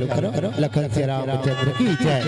लखन से रामचंद्र की जय।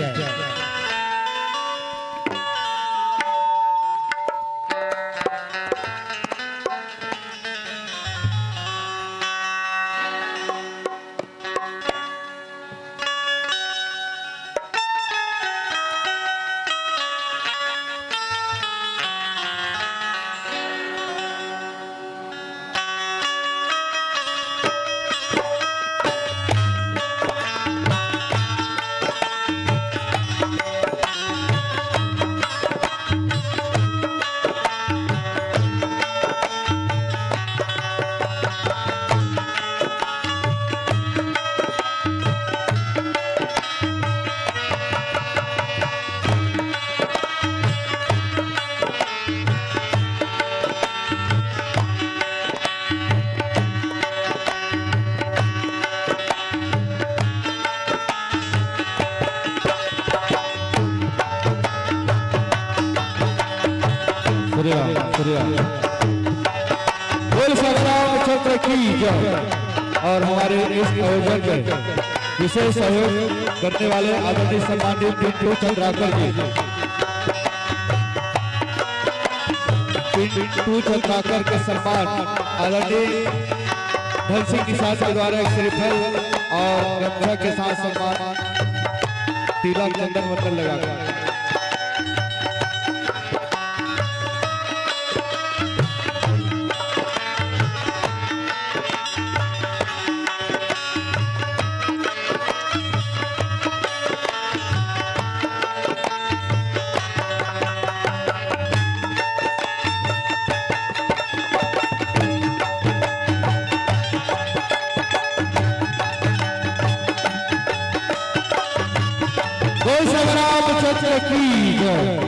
बोल रामचंद्र की जय। और हमारे इस आयोजन में विशेष सहयोग करने वाले आदरणीय सम्मानित पिंटू चंद्राकर जी, पिंटू चंद्राकर के सम्मान आदरणीय धन सिंह किसान के द्वारा एक श्रीफल और गंगा के साथ सम्मान तिलक चंदन वतन लगाकर रामचंद्र की जय।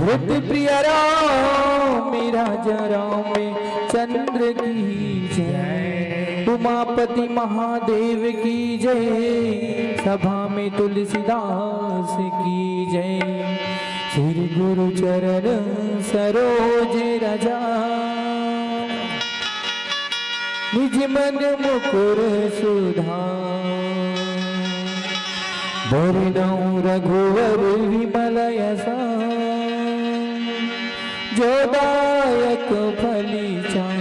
भरत प्रिय राम मेरा जराम में चंद्र की जय। उमापति महादेव की जय। सभा में तुलसीदास की जय। श्री गुरु चरण सरोज रजा निज मन मुकुर सुधा। बरनौ रघुवर विमल यसा जोदायक फली चाय।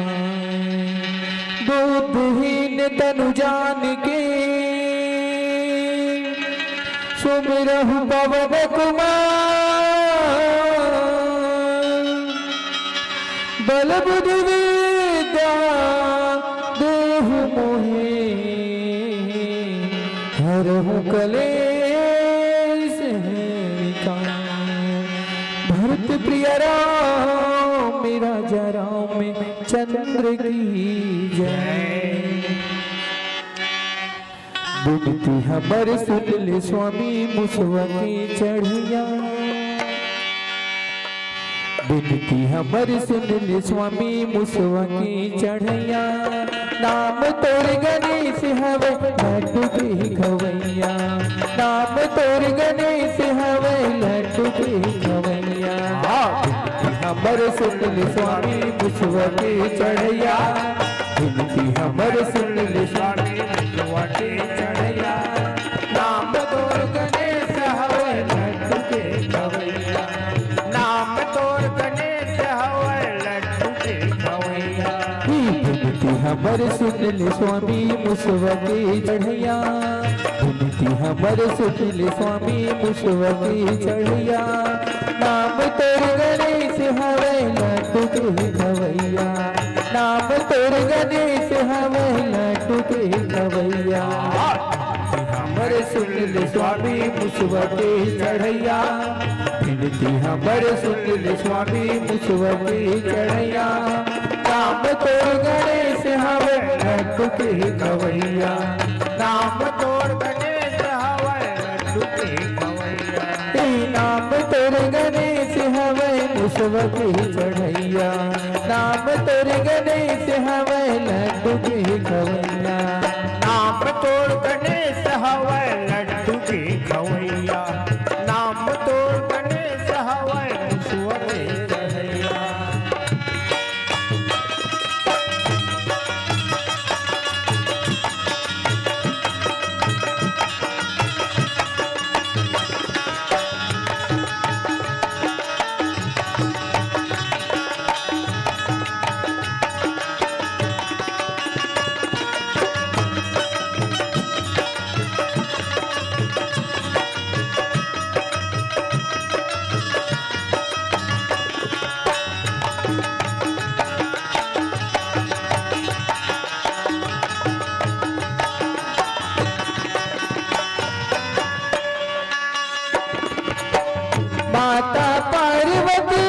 दूधहीन तनु जान के सुमिरहु पवन कुमार। बल बुद्धि विद्या देहु मोहे हरहु कलेश विकार। भरत प्रिय राम मेरा जराम में चंद्र की जय। बिनती हमर सुन ले स्वामी मुसवा की चढ़िया। बिनती हमर सुन ले स्वामी मुसवा की चढ़िया। नाम तोर गणेश हवे लड्डू के खवैया। नाम तोर गणेश हवे लड्डू के खवैया। हमर सुन ले स्वामी मुसवा के चढ़ैया। बिनती हमर सुन ले स्वामी मुसवा के चढ़ैया। नाम तोर गणेश हवे लड्डू के खवैया। नाम तोर गणेश हवे लड्डू हमर सुन ले स्वामी मुसवा की चढ़ैया, विनती हमर सुन ले स्वामी मुसवा की चढ़ैया। नाम तोर गणेश हवे लड्डू के खवैया, नाम तोर गणेश हवे लड्डू के खवैया। हमर सुन ले स्वामी मुसवा की चढ़ैया, विनती हमर सुन ले स्वामी मुसवा की चढ़ैया। नाम तोर गणेश हवे लड्डू के खवैया, नाम तोर गणेश हवे लड्डू के खवैया। नाम तोर गणेश हवे मुसवा की चढ़ैया, नाम तोर गणेश हवे लड्डू के खवैया। नाम तोर गणेश हवे लड्डू के खवैया, नाम तोर गणेश हवे मुसवा के चढ़ैया। माता पार्वती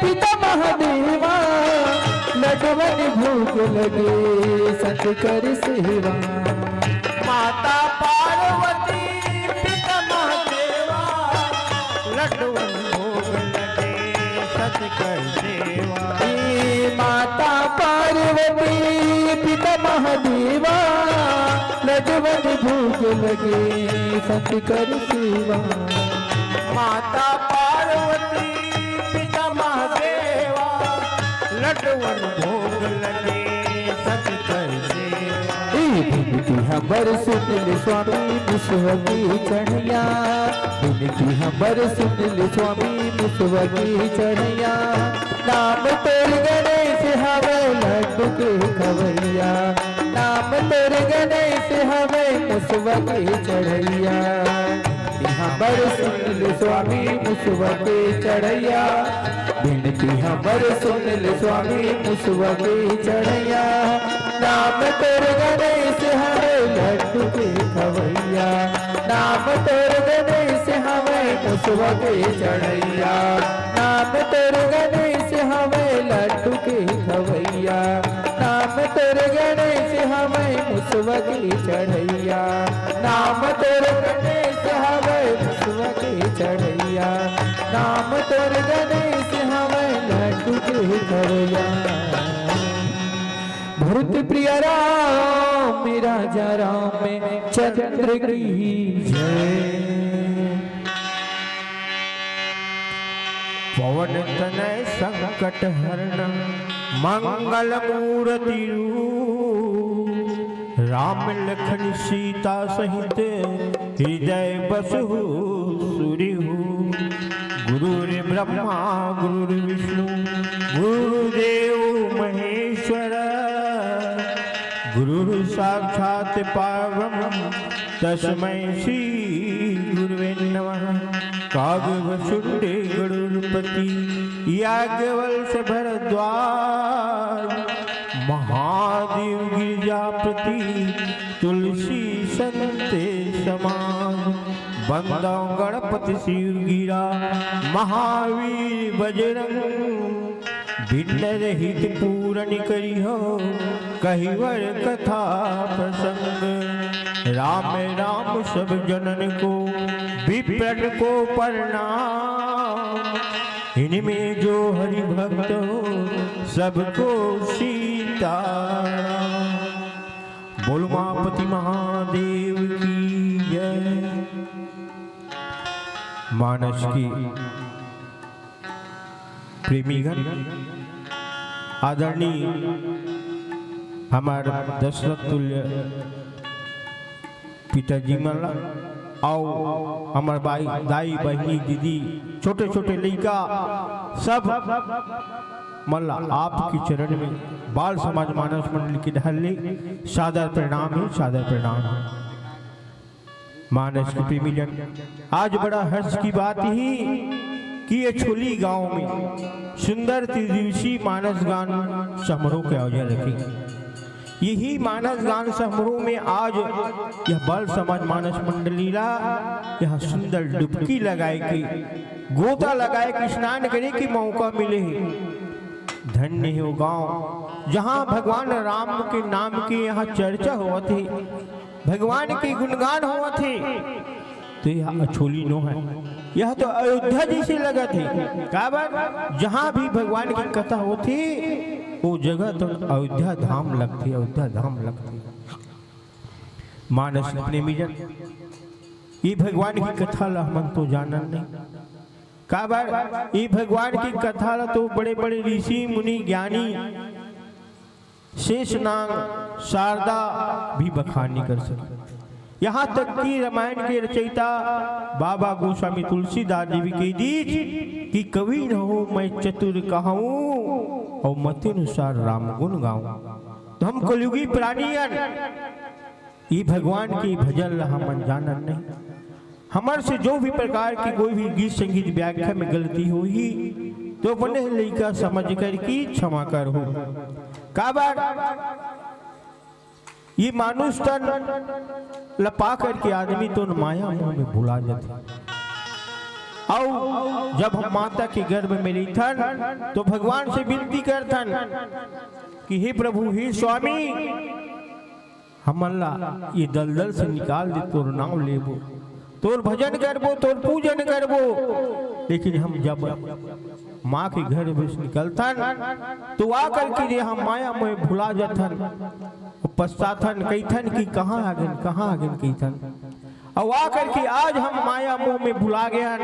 पिता महादेवा, लड्डवन भूख लगे सत कर सेवा। माता पार्वती पिता महादेवा, लड्डूवन भोग लगे सत कर सेवा। माता पार्वती पिता महादेवा, लड्डवन भूख लगे सत कर सेवा। माता पार्वती पिता महादेवा, लड्डूवन भोग लगे सत कर सेवा। विनती हमर सुन ले स्वामी मुसवा की चढ़ैया, विनती हमर सुन ले स्वामी मुसवा की चढ़ैया। नाम तोर गणेश हवे लड्डू के खवैया, नाम तोर गणेश हवे मुसवा की चढ़ैया। हमर सुन ले स्वामी मुसवा की चढ़ैया, विनती हमर सुन ले स्वामी मुसवा की चढ़ैया। नाम तोर गणेश हवे लड्डू के खवैया, नाम तोर गणेश हवे मुसवा की चढ़ैया। नाम तोर गणेश हवे लड्डू के खवैया, नाम तोर गणेश हवे मुसवा की चढ़ैया। नाम तोर गणेश हवे मुसवा की चढ़ैया, नाम तोर गणेश हवे लड्डू के खवैया। भरत प्रिय राम मेरा जा राम में चंद्र की जय। पवन तनय संकट हरण मंगल मूर्ति रूप, राम लखन सीता सहित हृदय बसहु सुरिहु। गुरुर् ब्रह्मा गुरुर्विष्णु गुरुदेव महेश्वर, गुरुः साक्षात् परब्रह्म तस्मै श्री गुरुवे नमः। कागभूषुंडे गरुड़पति याज्ञवल्क्य भरद्वाज, महादेव गिरिजापति तुलसी संते समाज। बंदो गणपति शिव गिरा महावीर बजरंग, भिन्न रहित पूरन करी हो कहिवर कथा प्रसंग। राम राम सब जनन को विप्रन को प्रणाम, इनमें जो हरि भक्त हो सबको सीताराम। बोल उमापति महादेव की जय। मानस की प्रेमीगण, आदरणीय हमारे दशरथ तुल्य पिताजी मला आओ हमारे भाई दाई बहनी दीदी छोटे छोटे लड़का सब मल्ला आपके चरण में बाल समाज मानस मंडल की ढाले सादर प्रणाम है, सादर प्रणाम है। मानस के प्रेमी जन, आज बड़ा हर्ष की बात ही कि ये छोली गांव में सुंदर त्रिदिवसीय मानस गान समारोह के आयोजन रखेंगे। यही मानस गान समारोह में आज यह बाल समाज मानस मंडलीला यह सुंदर डुबकी लगाए के गोता लगाए के स्नान करे के मौका मिले है। धन्य है वो गांव जहां भगवान राम के नाम की यहाँ चर्चा हुआ थी, भगवान के गुणगान हुआ थे। तो यह अछोली नो है, यह तो अयोध्या जैसे लगा थे। काबर जहां भी भगवान की कथा होती वो जगह तो अयोध्या धाम लगती, अयोध्या धाम लगती। मानस प्रेमी जन, ये भगवान की कथा ला मन तो जानन नहीं। काबर ये भगवान की कथा ला तो बड़े बड़े ऋषि मुनि ज्ञानी शेषनाग शारदा भी बखान नहीं कर सके। यहाँ तक कि रामायण के रचयिता बाबा गोस्वामी तुलसीदास जी भी कह दी कि कवि न हो मैं चतुर कहूँ और मत अनुसार राम गुण गाऊं। तो हम कलयुगी प्राणियन ये भगवान की भजन हम जानन नहीं। हमार से जो भी प्रकार की कोई भी गीत संगीत व्याख्या में गलती हुई तो बने लइका समझ कर की क्षमा कर हो। काबर ये मानुष तन लपा करके आदमी तो माया मोह में भुला जाते। और जब हम माता के गर्भ में रही थन तो भगवान से विनती करथन कि हे प्रभु, हे स्वामी, हम अल्लाह ये दलदल से निकाल दे, तोर नाम लेबो, तोर भजन करबो, तोर पूजन करबो। लेकिन हम जब माँ के घर में निकलथन तो आकर के हम माया में भुला जाथन, पश्चाथन कईथन कि कहाँ आ गन, कहाँ आ गन कईथन। और आकर के आज हम माया मोह में भुला गए,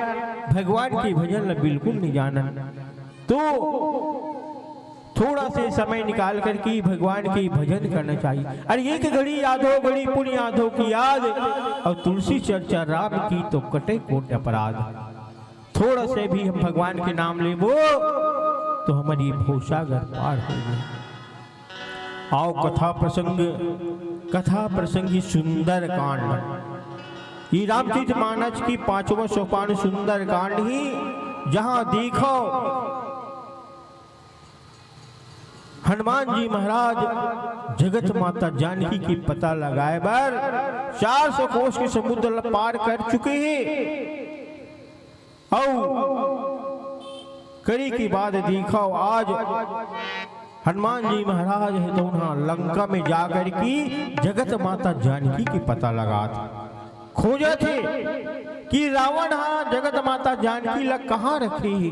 भगवान के भजन बिल्कुल नहीं जानन। तो थोड़ा से समय निकाल कर के भगवान के भजन करना चाहिए। अरे एक घड़ी याद हो, घड़ी पुण्य याद हो की याद, और तुलसी चर्चा राम की तो कटे कोट अपराध। थोड़ा से भी हम भगवान के नाम लेबो तो हमारी भवसागर पार हो गई। आओ कथा प्रसंगी सुंदर कांड, ये रामचरित मानस की 5वां सोपान सुंदर कांड ही जहां देखो हनुमान जी महाराज जगत माता जानकी की पता लगाए बार 400 कोस के समुद्र पार कर चुके हैं। करी की बात देखो आज हनुमान जी महाराज है तो वहां लंका में जाकर की जगत माता जानकी की पता लगा खोजा थे कि रावण जगत माता जानकी लग कहाँ रखी है।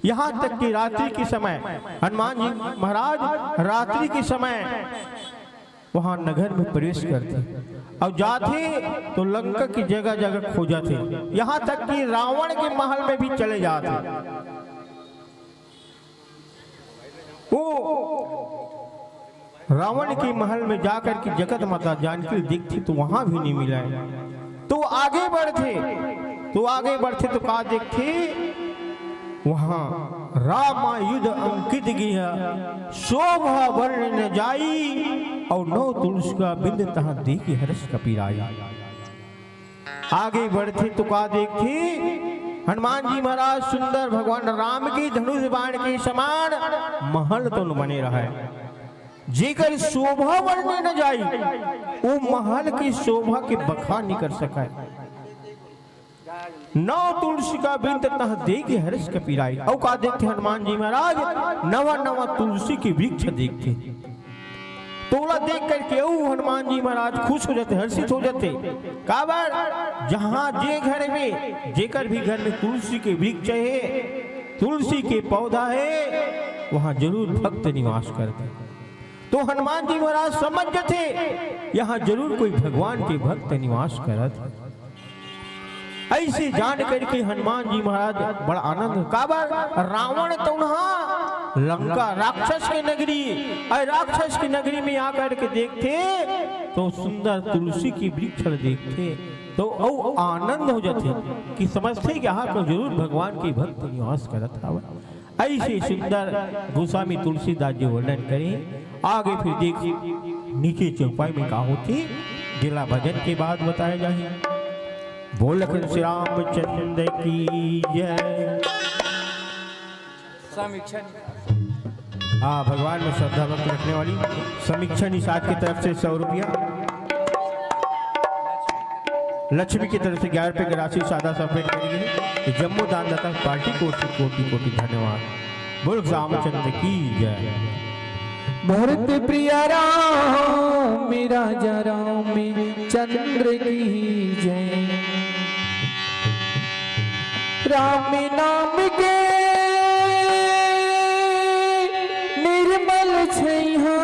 यहाँ तक कि रात्रि के समय हनुमान जी महाराज रात्रि के समय वहां नगर में प्रवेश करते और जाते तो लंका की जगह जगह खोजा थे। यहाँ तक कि रावण के महल में भी चले जाते। वो रावण के महल में जाकर के जगत माता जानकी दिखती तो वहां भी नहीं मिला। तो आगे बढ़ते तो कहा देखते वहां रामायुध अंकित गया शोभा वर्ण न जाई और नौ तुलसी का बिंद तहां देखी हर्ष कपीराई। आगे बढ़ते तो कहा देखते हनुमान जी महाराज सुंदर भगवान राम की धनुष बाण के समान महल तो बने रहा है, जेकर शोभा वर्ण न जाई, वो महल की शोभा के बखान नहीं कर सका। नौ तुलसी का बिंद तह देखे हर्ष कपीराई। और का देखते हनुमान जी महाराज नवा नवा तुलसी के वृक्ष देखते। तोला देख करके हनुमान जी महाराज खुश हो जाते, हर्षित हो जाते। काबर जहां जे घर में जेकर भी घर में तुलसी के वृक्ष है, तुलसी के पौधा है, वहां जरूर भक्त निवास करते। तो हनुमान जी महाराज समझ थे यहाँ जरूर कोई भगवान के भक्त निवास करत। ऐसे जान करके हनुमान जी महाराज बड़ा आनंद। काबर रावण तो लंका राक्षस की नगरी, राक्षस की नगरी में आकर के देखते तो सुंदर तुलसी की वृक्ष देखते तो आनंद हो जाते कि समझते कि यहाँ को जरूर भगवान की भक्त निवास करत। ऐसे सुंदर गोस्वामी तुलसीदास जी वर्णन करें। आगे फिर देख नीचे चौपाई में कहा होती जिला भजन के बाद बताया जाए। बोल श्री रामचंद्र की जय। समीक्षा हाँ, भगवान में श्रद्धा भक्ति रखने वाली समीक्षा निषाद की तरफ से 100 रुपया, लक्ष्मी की तरफ से 11 रुपये की राशि सादा सफेद करेंगे। जम्मू दानदाता पार्टी को कोटि कोटि धन्यवाद। बोल रामचंद्र की जय। भरत प्रिया राम मेरा राम में चंद्र की जय। राम नाम के निर्मल छैया,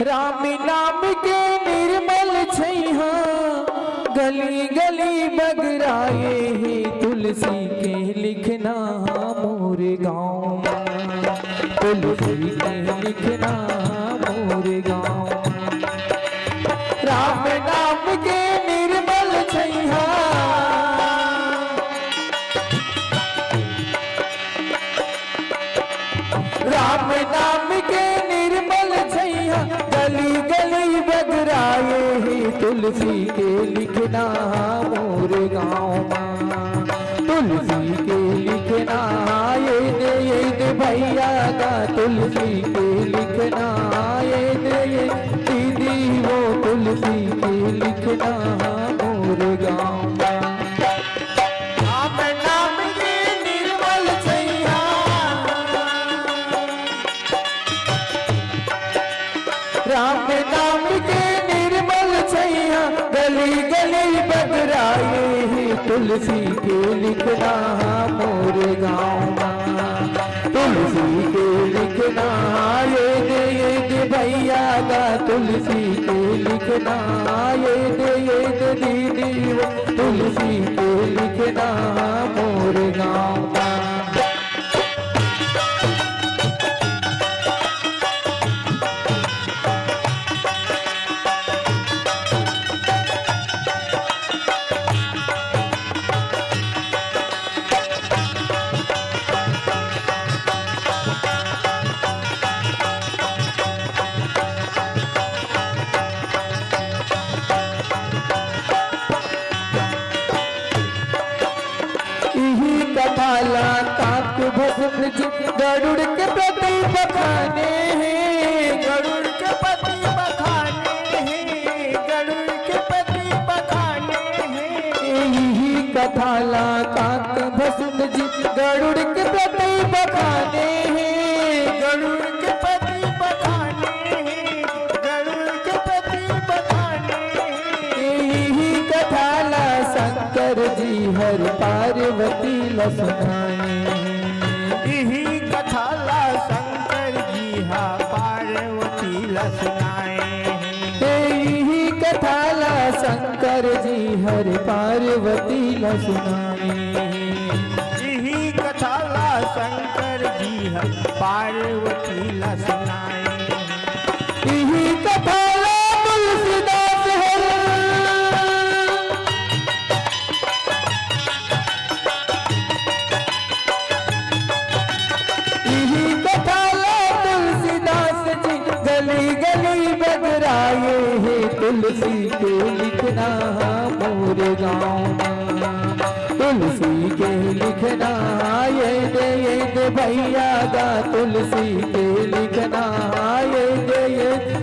राम नाम के निर्मल छैया, गली गली बगराए है तुलसी के लिखना मोर गाँव। तुलसी के लिखना मोर गाँव। राम नाम के निर्मल छैया, राम नाम के निर्मल छैया, गली गली बगराए है तुलसी के लिखना मोर गाँव। तुलसी के लिखना ये दे भैया का, तुलसी के लिखना ये दे दीदी वो, तुलसी के लिखना मोर गाँव। राम नाम के निर्मल छैया, राम नाम के निर्मल छैया, गली गली बगराए है तुलसी के लिखना मोर गाँव। तुलसी के लिखना ये दे भैया का, तुलसी के लिखना ये दे दीदी वो, तुलसी के लिखना मोर गाँव। कथाला काक भस्म जी गरुड़ के प्रति बखाने हैं, गरुड़ के प्रति बखाने हैं, गरुड़ के प्रति बखाने हैं। यही कथाला काक भस्म जी गरुड़ के प्रति बखाने हैं, गरुड़ के प्रति बखाने हैं, गरुड़ के प्रति बखाने हैं। यही कथाला शंकर जी हर पार्वती सुनाए। यही कथाला शंकर जी हा पार्वती सुनाए। यही कथाला शंकर जी हर पार्वती सुनाए। यही कथाला शंकर जी हा पार्वती सुनाए। यही कथाला तुलसीदास हर, गली गली बगराए है तुलसी के लिखना मोर गाँव। तुलसी के लिखना ये दे भैया का, तुलसी के लिखना ये दे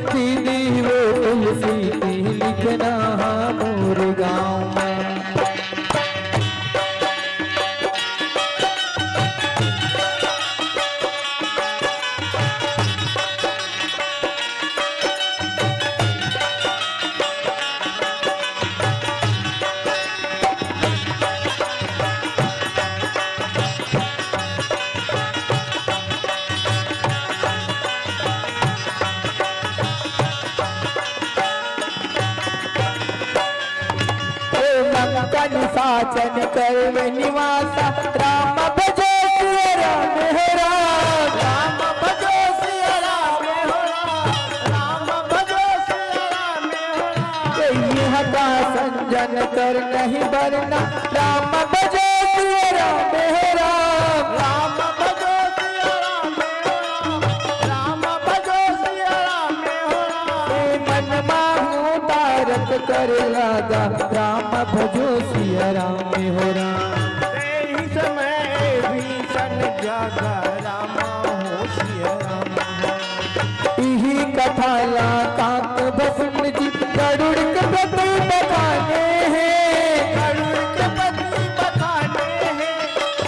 दीदी वो, तुलसी के लिखना मोर गाँव। निशाचन कर्म निवासा, राम भजो सिया राम हो राम, राम भजो सिया राम हो राम, राम भजो सिया राम हो राम। नहीं बरना राम भजो सिया राम हे राम राम भजो सिया राम राम भजो सिया राम मन माहू तारक कर लागा राम भजो सिया राम हो राम तेहि समय भीषण जागा राम हो सिया राम इही कथा ला काक भस्म जी गरुड़ के प्रति बखाने हैं गरुड़ के पति बखाने हैं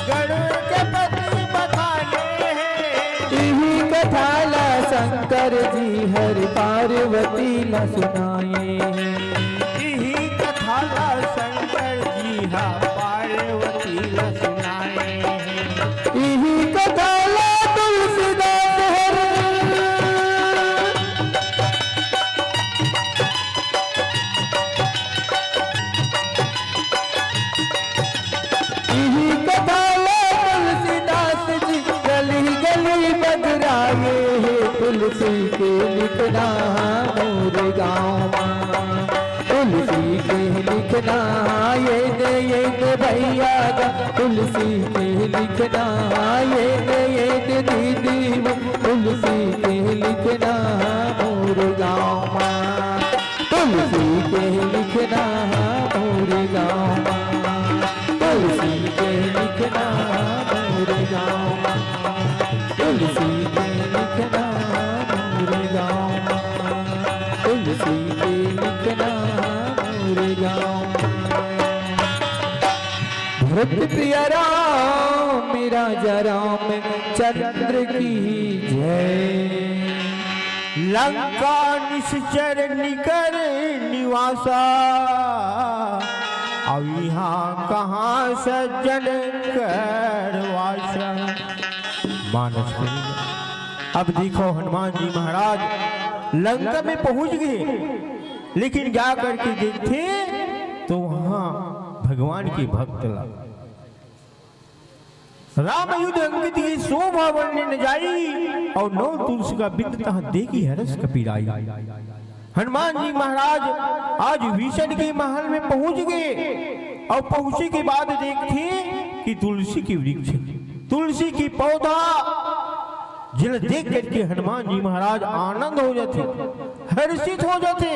गरुड़ के पति बखाने हैं इही कथा ला शंकर जी हर पार्वती ला सुनाए यही कथा ला शंकर जी हा पार्वती ला सुनाए हैं इही कथा ला तुलसीदास हर इही कथा ला तुलसीदास जी गली गली बदराए तुलसी के लिखना मोर गाँव तुलसी के लिखना ये दे भैया गा तुलसी के लिखना ये दे दीदी तुलसी के लिखना मोर गाँव तुलसी के लिखना मोर गाँव तुलसी के लिखना मोर गाँव तुलसी के लिखना मोर गाँव तुलसी के लिखना मोर गाँव भरत प्रिय राम राजा राम चंद्र की जय लंका निश्चर निकर निवासा अब यहाँ कहाँ सज्जन करवासा मानस अब देखो हनुमान जी महाराज लंका में पहुंच गए लेकिन जा करके देखते तो वहां भगवान के भक्त लगा राम युद्ध अंकित ये शोभा वर्णने न जाई और नौ तुलसी का बिंद तहाँ देखी हरस कपीराई हनुमान जी महाराज आज विषण के महल में पहुंच गए और पहुंचे के बाद देखते कि तुलसी की वृक्ष तुलसी की पौधा जिन्हें देख करके हनुमान जी महाराज आनंद हो जाते हर्षित हो जाते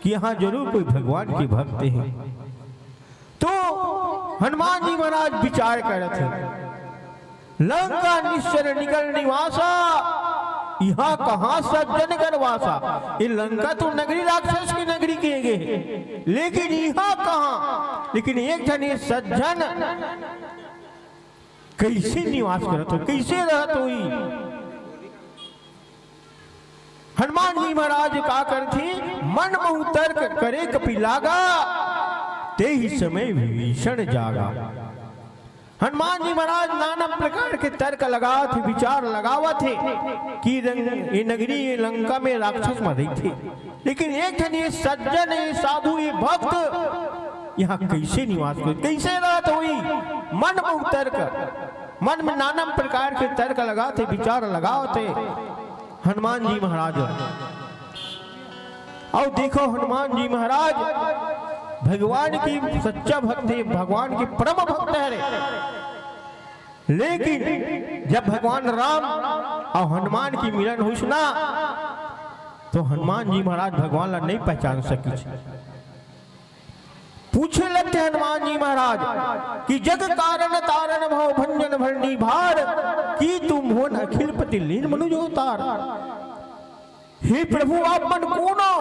कि यहाँ जरूर कोई भगवान के भक्त हैं। तो हनुमान जी महाराज विचार कर रहे थे लंका निश्चर निकल निवासा यहाँ कहाँ सज्जन करवासा ये लंका तो नगरी राक्षस की नगरी किए गए लेकिन यहाँ कहाँ लेकिन एक जन ये सज्जन कैसे निवास करत हो कैसे रहत हुई हनुमान जी महाराज का करती मन बहु तर्क करे कपि लागा ते ही समय भीषण जागा हनुमान जी महाराज नाना प्रकार के तर्क लगा थे विचार लगावा थे कि ये नगरी ये लंका में राक्षस मरी थे लेकिन एक जन ये सज्जन ये साधु ये भक्त यहाँ कैसे निवास कर कैसे रहत हुई मन बहु तर्क मन में नाना प्रकार के तर्क लगाते विचार लगाते हनुमान जी महाराज और देखो हनुमान जी महाराज भगवान की सच्चा भक्त है भगवान की परम भक्त है लेकिन जब भगवान राम और हनुमान की मिलन हुई सुना तो हनुमान जी महाराज भगवान ला नहीं पहचान सकी पूछे लगते हनुमान जी महाराज कि जग कारण तारण भव भंजन भरनी भार की तुम हो अखिल पति लीन मनुज अवतार हे प्रभु आप मन कौन हो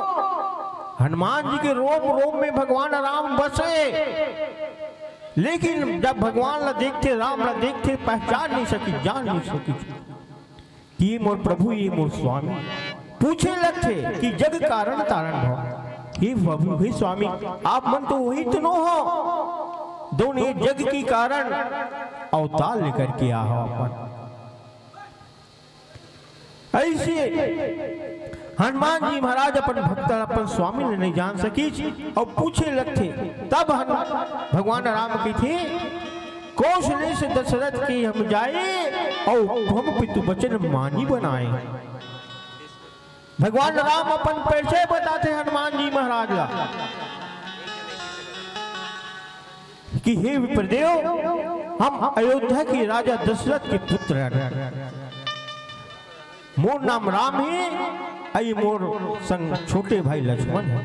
हनुमान जी के रोम रोम में भगवान राम बसे लेकिन जब भगवान ला देखते राम ला देखते पहचान नहीं सकी जान नहीं सकी ये मोर प्रभु ये मोर स्वामी पूछे लगते कि जग कारण तारण भव हे प्रभु हे स्वामी आप मन तो वही तो नो हो दोनों जग की कारण अवतार लेकर के आ हो अपन ऐसे हनुमान जी महाराज अपन भक्त अपन स्वामी ने नहीं जान सकी और पूछे लगते तब भगवान राम की थे कौशले से दशरथ की हम जाए और हम पितु वचन मानी बनाए भगवान राम अपन परिचय बताते हनुमान जी महाराज ला कि हे विप्रदेव, हम अयोध्या के राजा दशरथ के पुत्र हैं। मोर नाम राम है, आई मोर संग छोटे भाई लक्ष्मण है।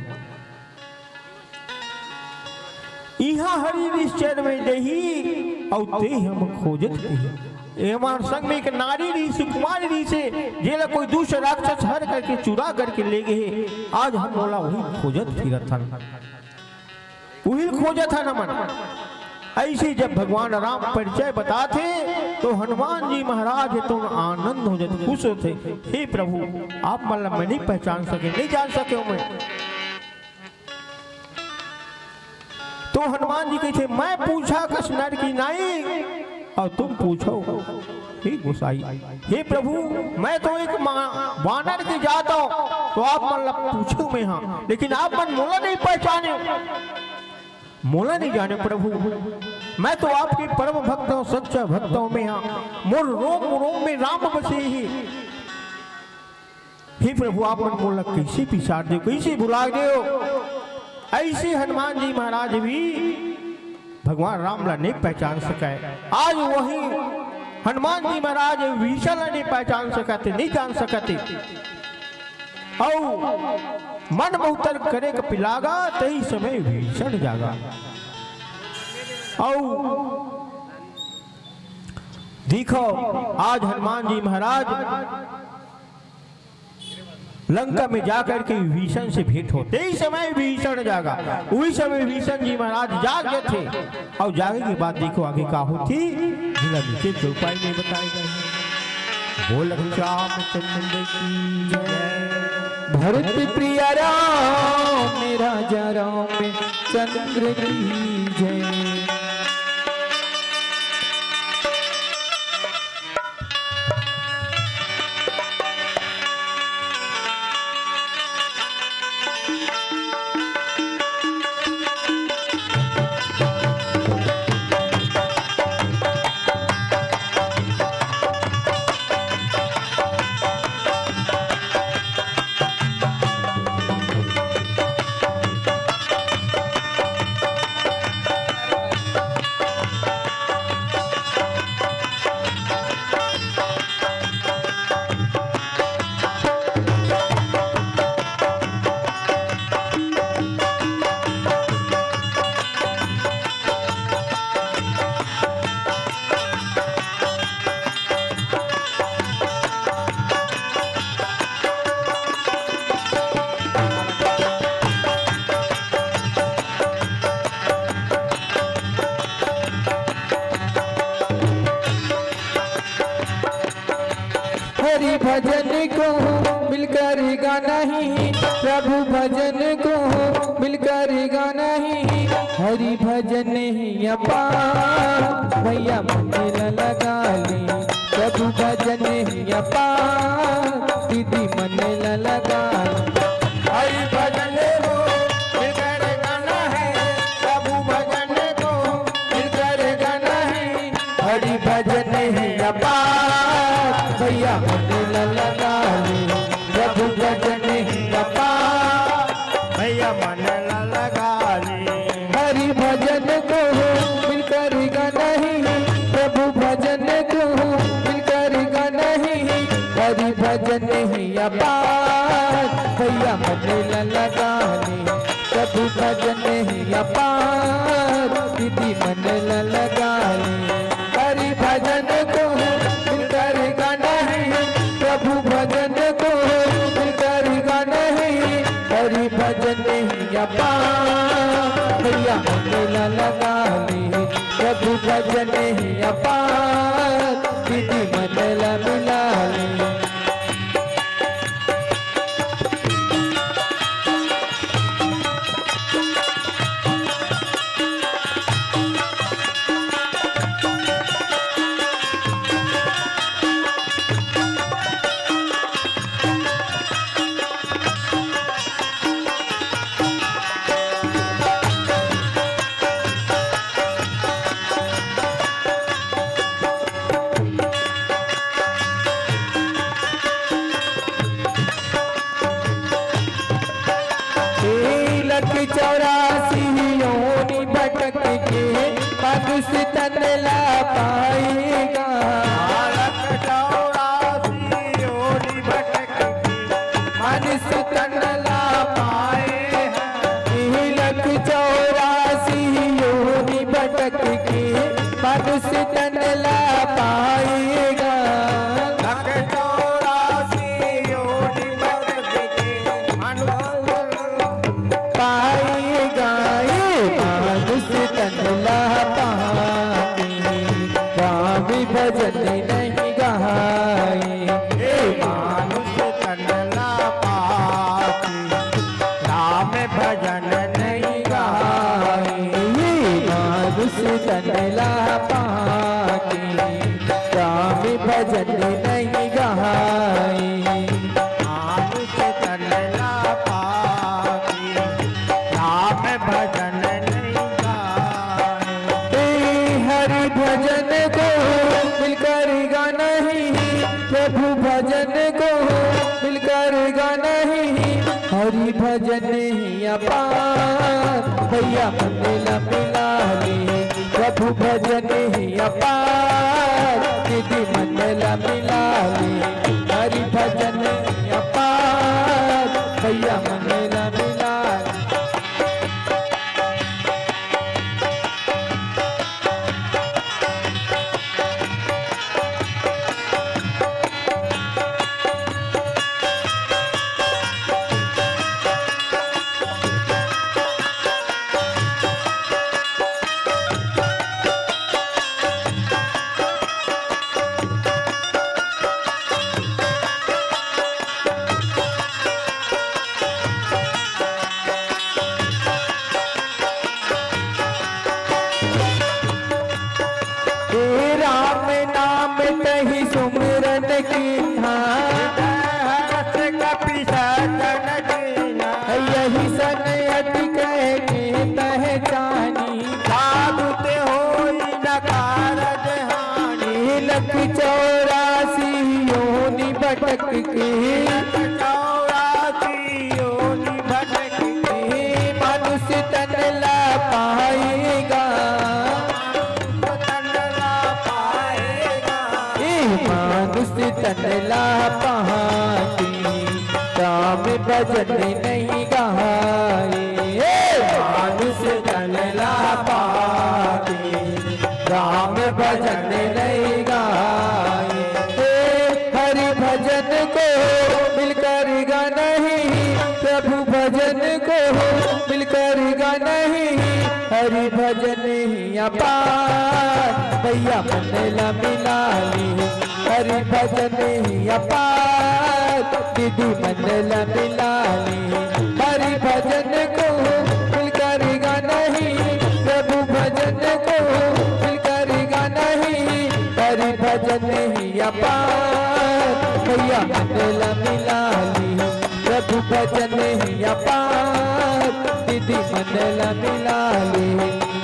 यहाँ हरि निश्चय में दही और ते हम खोजत रही। हमारे संग में एक नारी रही, सुकुमारी रही से जेला कोई दूसरा राक्षस हर करके चुरा करके ले गए। आज हम बोला वही खोजत फिरत था, वही खोजत था न मन। ऐसे जब भगवान राम परिचय बताते तो हनुमान जी महाराज तो आनंद हो जाते, खुश होते। हे प्रभु, आप मतलब मैं नहीं पहचान सके, नहीं जान सके हूं मैं। तो हनुमान जी कहते, मैं पूछा कस नर की नाई और तुम पूछो हे गोसाई। हे प्रभु, मैं तो एक वानर की जात हूं, तो आप मतलब पूछो मैं, हाँ, लेकिन आप मन मोला नहीं पहचाने, मोला नहीं जाने प्रभु। मैं तो आपके परम भक्त हूं, सच्चा भक्त हूं मैं, हाँ, मोर रोम रोम में राम बसे ही। हे प्रभु, आप मन मोला कैसे पिछाड़ दे, कैसे भुला दे। ऐसे हनुमान जी महाराज भी भगवान राम ला नहीं पहचान सके। आज वही हनुमान जी महाराज विभीषण ला नहीं पहचान सकते, नहीं जान सकते। और मन बहुतर करे का पिलागा, तही समय भीषण जागा। और देखो आज हनुमान जी महाराज लंका में जाकर के विभीषण से भेंट होते ही समय विभीषण जागा। उसी समय विभीषण जी महाराज जाग गए थे। और जागे के बाद देखो आगे क्या होती, जिला नीचे चौपाई में बताई गई। बोल रामचंद्र की जय। भरत प्रिय राम राजा राम चंद्र की जय। हरि भजन को मिलकर गाना ही, प्रभु भजन को मिलकर गाना ही। हरि भजन ही अपार, भैया मन लगा ली। प्रभु भजन ही अपार, दीदी मन लगा ली। हरि भजन को मिलकर गाना है, प्रभु भजन को मिलकर गाना है। हरि भजन ही अपार, भैया मन लगा ली। प्रभु भजन ही अपार, भैया मन लगा ली। हरि भजन को मिलकर गाना ही, प्रभु भजन को मिलकर गाना ही। हरि भजन ही अपार, भैया मन लगा ली। प्रभु भजन ही अपार, दीदी मन लगा ली। हरि भजन को मिलकर गाना ही, प्रभु भजन को मिलकर गाना ही। हरि भजन ही अपार, भैया मन लगा ली। प्रभु भजन ही अपार, दीदी मन मिला ली। तन ला पाएगा। लख चौरासी योनि भटकती मनुष्य तन ला पाए हैं, लख 84 योनि भटक के मनुष्य तन ला पाएगा। लख चौरासी योनि भटकती पाएगा ये मनुष्य तन ला पाके, राम भजन नहीं गाए। हे मानुष तन ला पाके राम भजन नहीं गाए। ये मानुष तन ला पाके, राम भजन नहीं गाए। मानुष तन ला पाके राम भजन नहीं गाए। हरि भजन को मिलकर गाना ही, प्रभु भजन को मिलकर गाना ही, हरि भजन ही अपार भैया मन ला मिला ले। प्रभु भजन ही अपार दीदी मन ला मिला ले। हरि भजन ही अपार भैया मन ला मिला ले। राम नाम तही सुमरन कीन्हा, हरस कपि सजन कीन्हा। यही सन अति कह के पहचानी। साधुते होई न कारज हानि। लख 84 योनि भटक के चौरासी योनि भटकती मनुष्य तन ला पाएगा। तन ला पाएगा। मनुष्य तन ला पाके, राम भजन नहीं गाए। मनुष्य तन ला पाके, राम भजन नहीं गाए। हरि भजन को मिलकर गाना ही, प्रभु भजन को मिलकर गाना ही, हरि भजन ही अपार भैया मन ला मिला ले। हरि भजन ही अपार दीदी मन ला मिला ले। हरि भजन को मिलकर गाना ही, प्रभु भजन को मिलकर गाना ही, हरि भजन ही अपार भैया मन ला मिला ले। प्रभु भजन ही अपार दीदी मन ला मिला ले।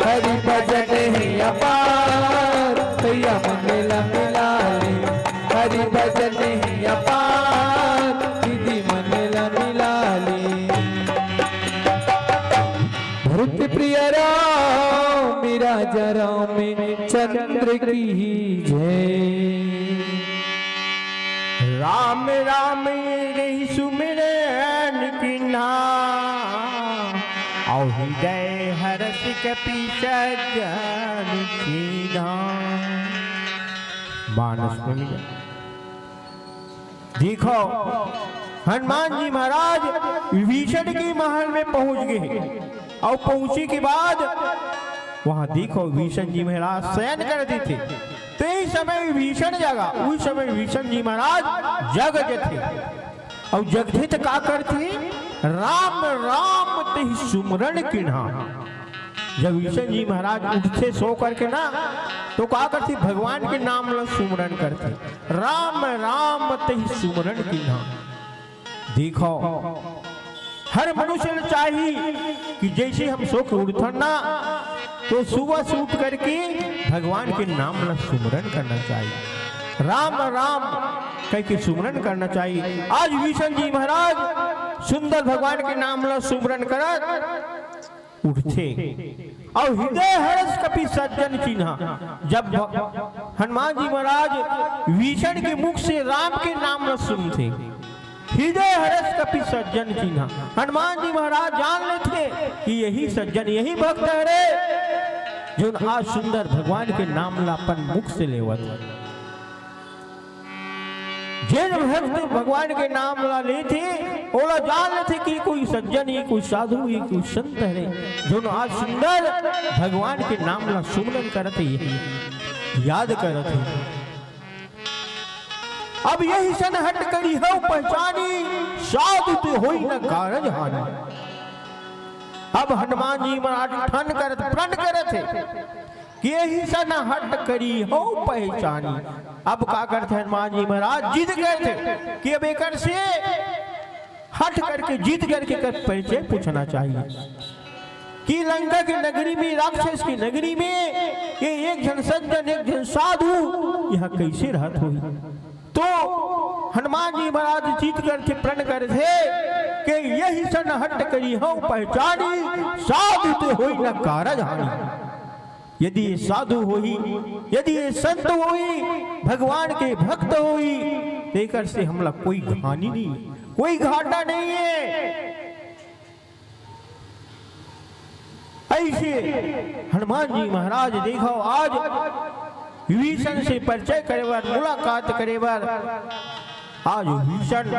हरि भजन ही अपार भैया मन ला मिला ले। हरि भजन ही अपार दीदी मन ला मिला ले। भरत प्रिय राम मेरा जरा में चंद्र की जय। राम राम रही सुमिरन कीन्हा। और हृदय हरस कपि सजन कीन्हा। मानस में लिया। देखो हनुमान जी महाराज विभीषण के महल में पहुंच गए और पहुंचे के बाद वहां देखो विभीषण जी महाराज शयन करते थे। तो इस समय विभीषण जगा। उस समय विभीषण जी महाराज जग थे और जगते तो का करते राम राम ते सुमरण किन्हा। जब विभीषण जी महाराज उठते सो करके ना तो क्या करते भगवान के नाम ला सुमरण करते। राम राम ते सुमरण किन्हा। देखो हर मनुष्य ने चाहिए कि जैसे हम सो के उठन ना तो सुबह से उठ करके भगवान के नाम ला सुमरण करना चाहिए। राम राम कह के सुमरण करना चाहिए। आज विभीषण जी महाराज सुंदर भगवान के नाम ला सुमरण कर उठते और हृदय हर्ष कपि सज्जन चिन्हा। जब हनुमान जी महाराज विभीषण के मुख से राम के नाम न सुनते, हृदय हर्ष कपि सज्जन चिन्हा, हनुमान जी महाराज जान लेते कि यही सज्जन यही भक्त है रे जो आज सुंदर भगवान के नाम लापन मुख से लेवत। जिन भक्त भगवान के नाम ला लेते ओला जान लेते कि कोई सज्जन ही कोई साधु ही कोई संत है जो आज सुंदर भगवान के नाम ला सुमरन करते याद करते। अब यही सन हट करी हो पहचानी, साधु तो होई न कारज हानि। अब हनुमान जी महाराज ठन करत प्रण करते कि यही सन हट करी हो पहचानी। अब का करते हनुमान जी महाराज जिद करते कि अब एक से हट करके जीत करके कर परिचय पूछना चाहिए कि लंका की नगरी में, राक्षस की नगरी में ये एक जन सज्जन एक जन साधु यहाँ कैसे रहत हुई। तो हनुमान जी महाराज जीत करके प्रण कर थे कि यही सन हट करी हो पहचानी, साधु तो होई न कारज हानि। यदि ये साधु होई, यदि ये संत होई, भगवान के भक्त होई, देकर से हमला कोई हानि नहीं, कोई घाटा नहीं है। ऐसे हनुमान जी महाराज देखो आज विभीषण से परिचय करे बार, मुलाकात करे बार, आज विभीषण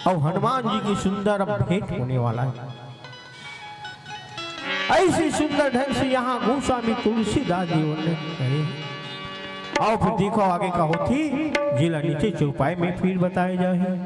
और हनुमान जी की सुंदर भेंट होने वाला है। ऐसे सुंदर ढंग से यहाँ गोस्वामी तुलसीदास जी वर्णन करे। और फिर देखो आगे का होती जिला नीचे चौपाई में फिर बताए जाए।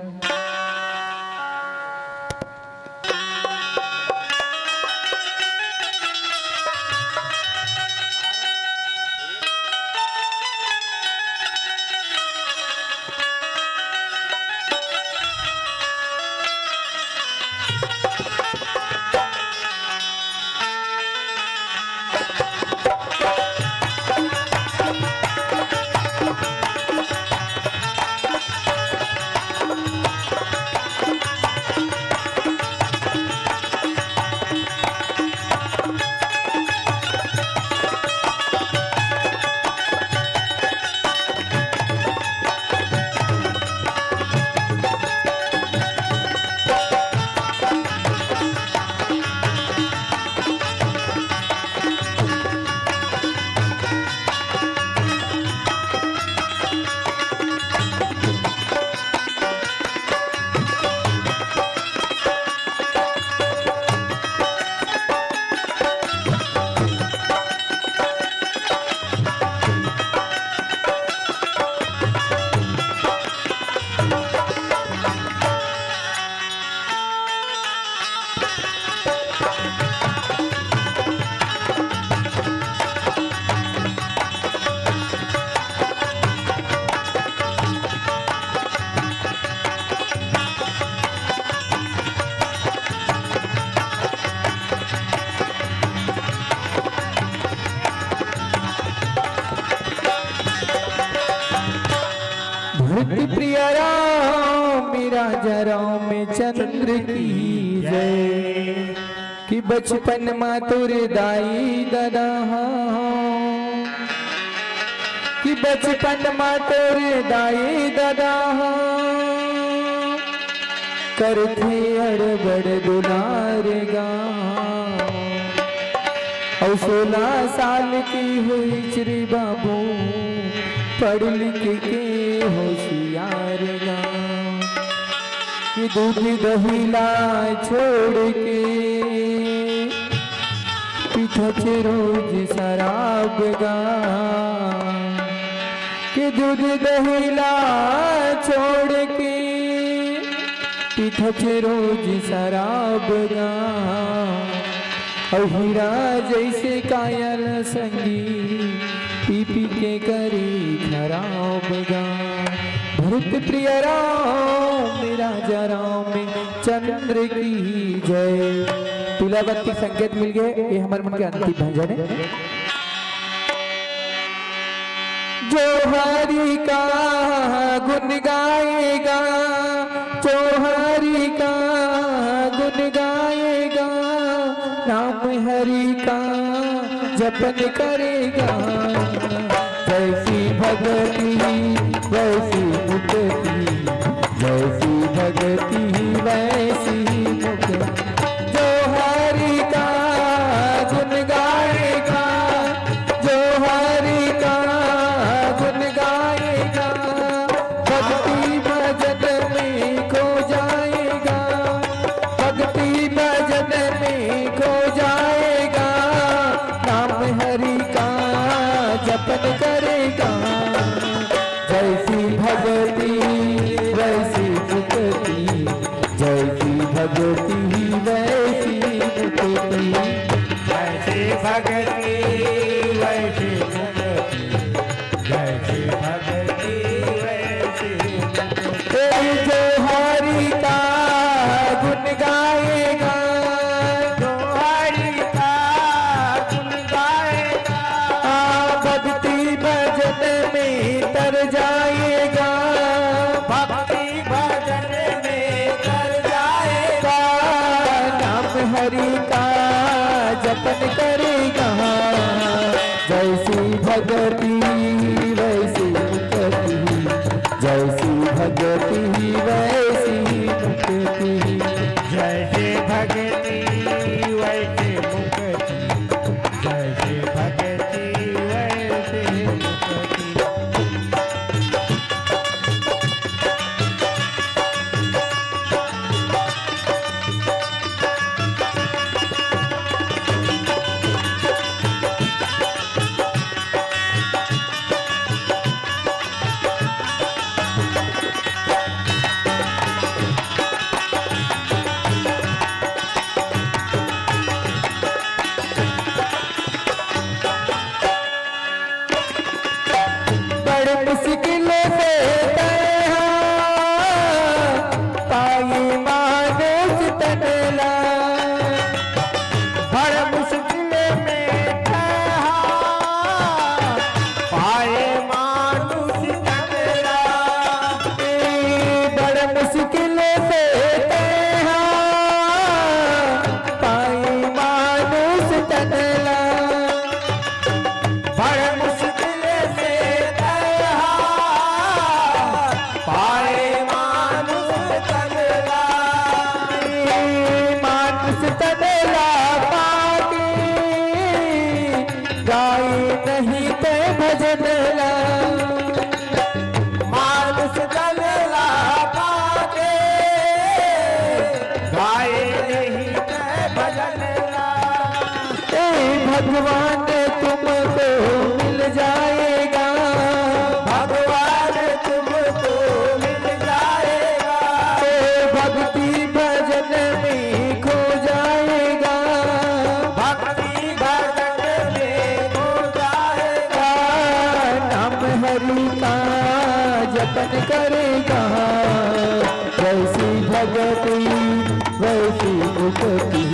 प्रिय राम राजा राम चंद्र की जय। कि बचपन माँ तोरे दाई दादा, कि बचपन माँ तोरे दाई दादा करथे अड़बड़ दुलार गा। और 16 साल की हुई श्री बाबू पढ़ लिख के होशियार गा। कि दूध दहीला छोड़ के पीछे रोज शराब गा। कि दूध दहीला छोड़ के पीछे रोज शराब गा। और हीरा जैसे कायल संगी पी पी के करी खराब गा। भरत प्रिय राम राजा राम चंद्र की जय। तुलावती संकेत मिल गए, ये हमारे मन के अंतिम भजन है। जो हरि का गुण गाएगा, जो हरि का गुण गाएगा, नाम हरि का जपन करेगा। जैसी भगति वैसी मुक्ति, जैसी भगति वैसी मुक्ति। जो हरि का गुण गाएगा, जो हरि का गुण गाएगा, भक्ति भजन में खो जाएगा, भक्ति भजन में खो जाएगा। नाम हरि का जपन करेगा। जैसी भक्ति वैसी मुक्ति, जैसी भक्ति वैसी मुक्ति। जैसे भक्ति वैसे मुक्ति, जैसे भक्ति वैसे मुक्ति। जो हरि का गुण गाएगा, जो हरि का गुण गाएगा, भक्ति भजन में तर जाएगा, भक्ति भजन में कर जाएगा। नाम हरि का जपन करेगा। जैसी भक्ति वैसी मुक्ति, जैसी भक्ति वैसी मुक्ति। जैसे भक्ति वैसे मुक्ति, जैसे भक्ति वैसे मुक्ति। बड़ मुश्किल से पाई मानुष तनला, बड़ मुश्किल में पाए मानुष तनला। बड़ मुश्किल से पाई मानुष तनला। बड़ मुश्किल से पाए मानुष तनला। मानुष तनला पाके गाय नहीं ते भजनला। मानुष तनला पाके गाए नहीं ते भजनला। भगवान तुमको मिल जाएगा, भगवान तुमको मिल जाएगा। भक्ति भजन में खो जाएगा, भक्ति भजन में खो जाएगा। नाम हरि का जपन करेगा। जैसी भक्ति वैसी मुक्ति,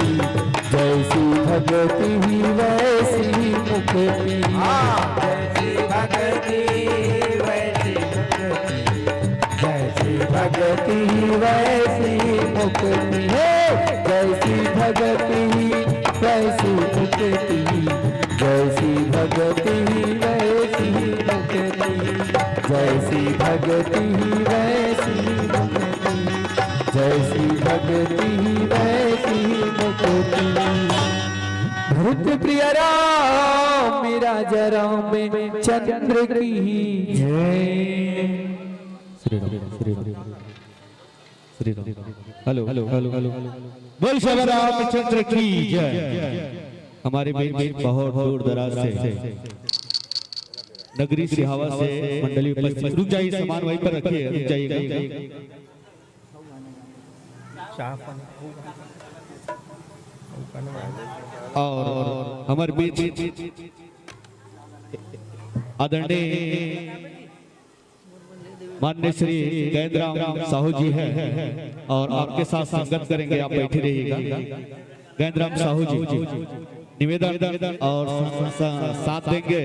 जैसी भक्ति वैसी मुक्ति। जैसी भक्ति वैसी मुक्ति, जैसी भक्ति वैसी मुक्ति है। जैसी भक्ति वैसी मुक्ति, जैसी भक्ति वैसी मुक्ति, जैसी भक्ति वैसी मुक्ति, जैसी भक्ति वैसी मुक्ति। भरत प्रिय राम मेरा जरा में चंद्र की जय। Shri Ram Shri Ram Shri Ram. Hello hello hello hello. बोल श्री रामचंद्र की जय। हमारे बीच बहुत दूर दराज से नगरी सिहावा से मंडली उपस्थित। रुक जाइए, सामान वहीं पर रखिए, रुक जाइएगा। और हमारे बीच आदरणीय मान्य श्री गैंद्राम साहू जी हैं और आपके साथ संगत करेंगे। आप बैठे रहिएगा। गैंद्राम साहू जी निवेदन और साथ देंगे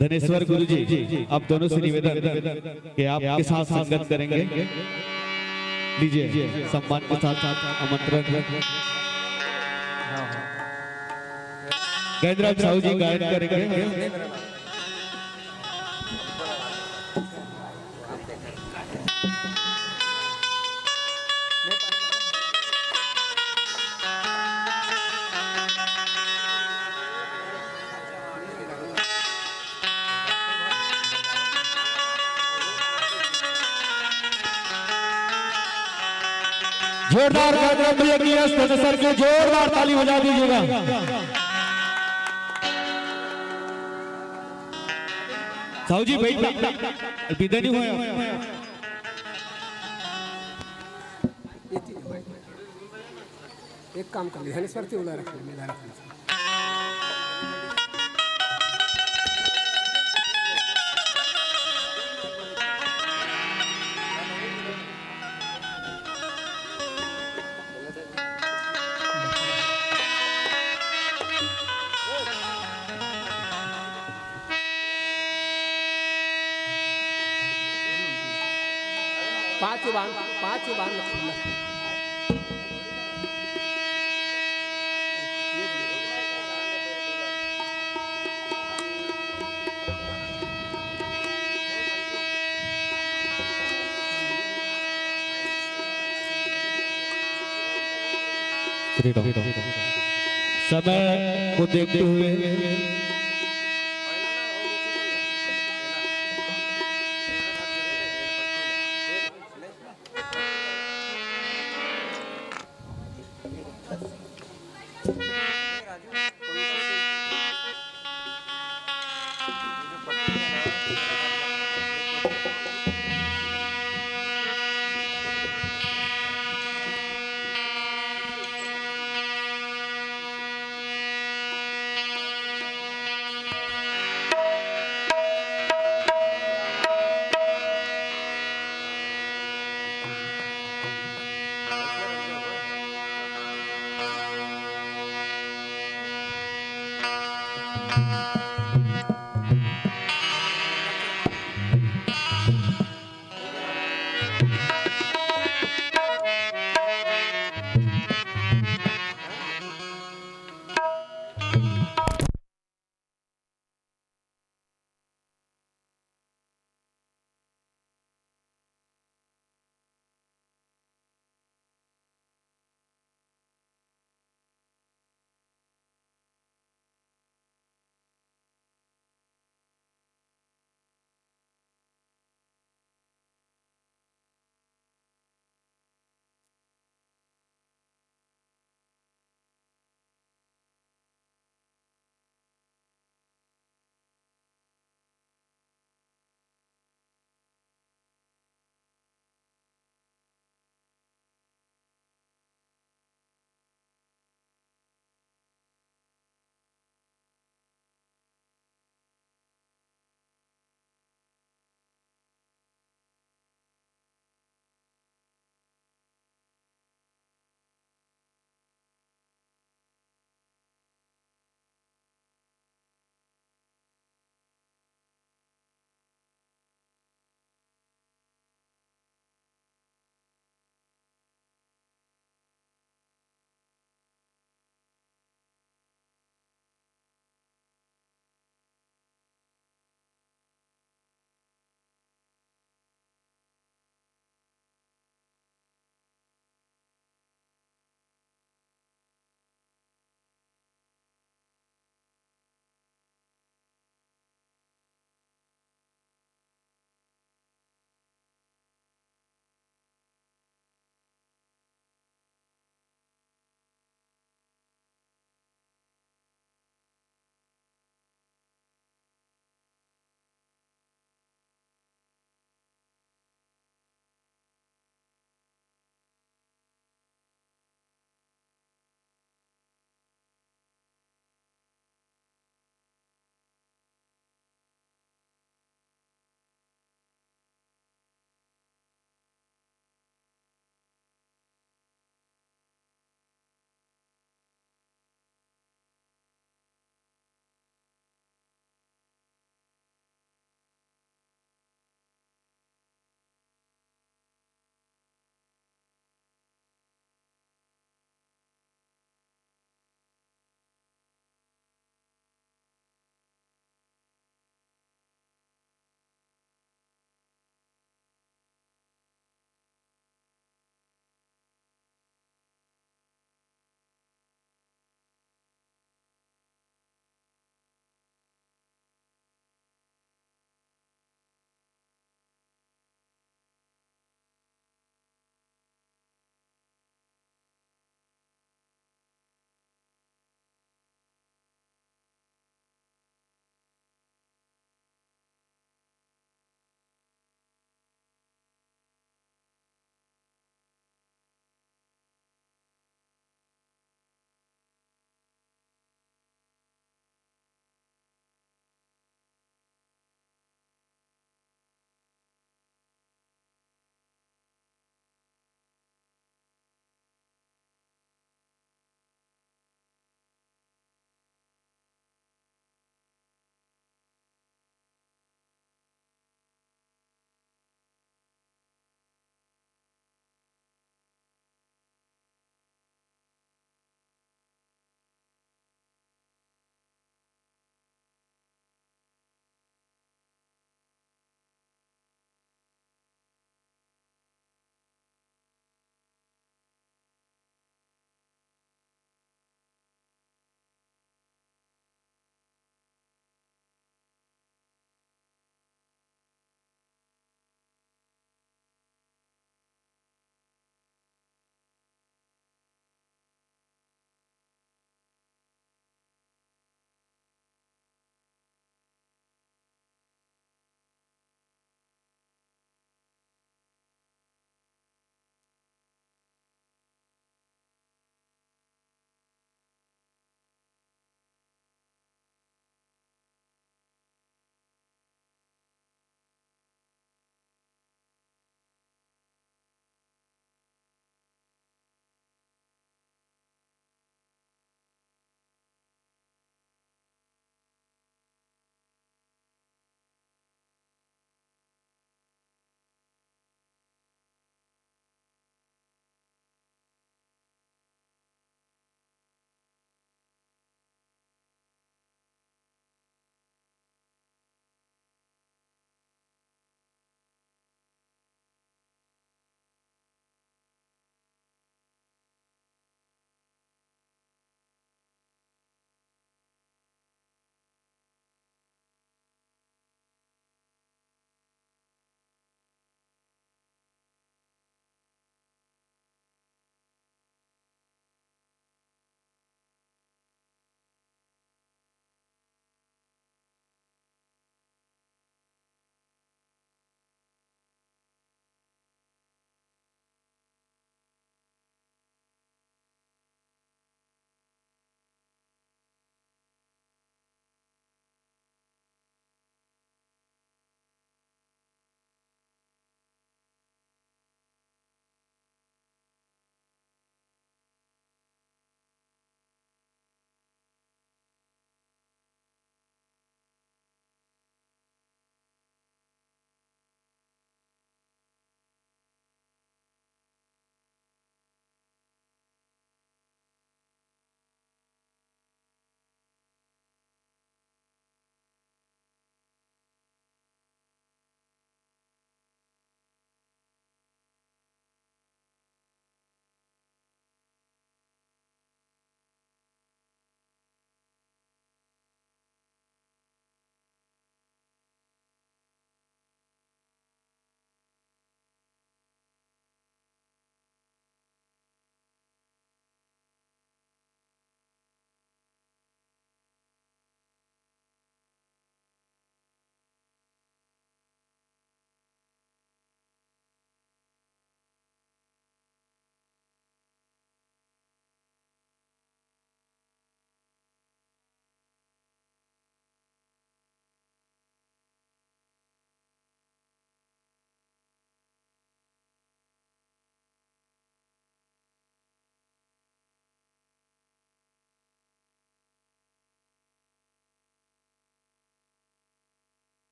धनेश्वर गुरु जी। आप दोनों से निवेदन कि आपके साथ संगत करेंगे। लीजिए सम्मान के साथ आमंत्रण। गैंद्राम साहू जी गायन करेंगे। जोरदार गैंद्राम भैया की सर के जोरदार ताली बजा दीजिएगा। साहू जी बैठ विदा नहीं हुआ। एक काम कर ध्यानेश्वर ते उला रख मेला रख पाँच बांध समय को देखते हुए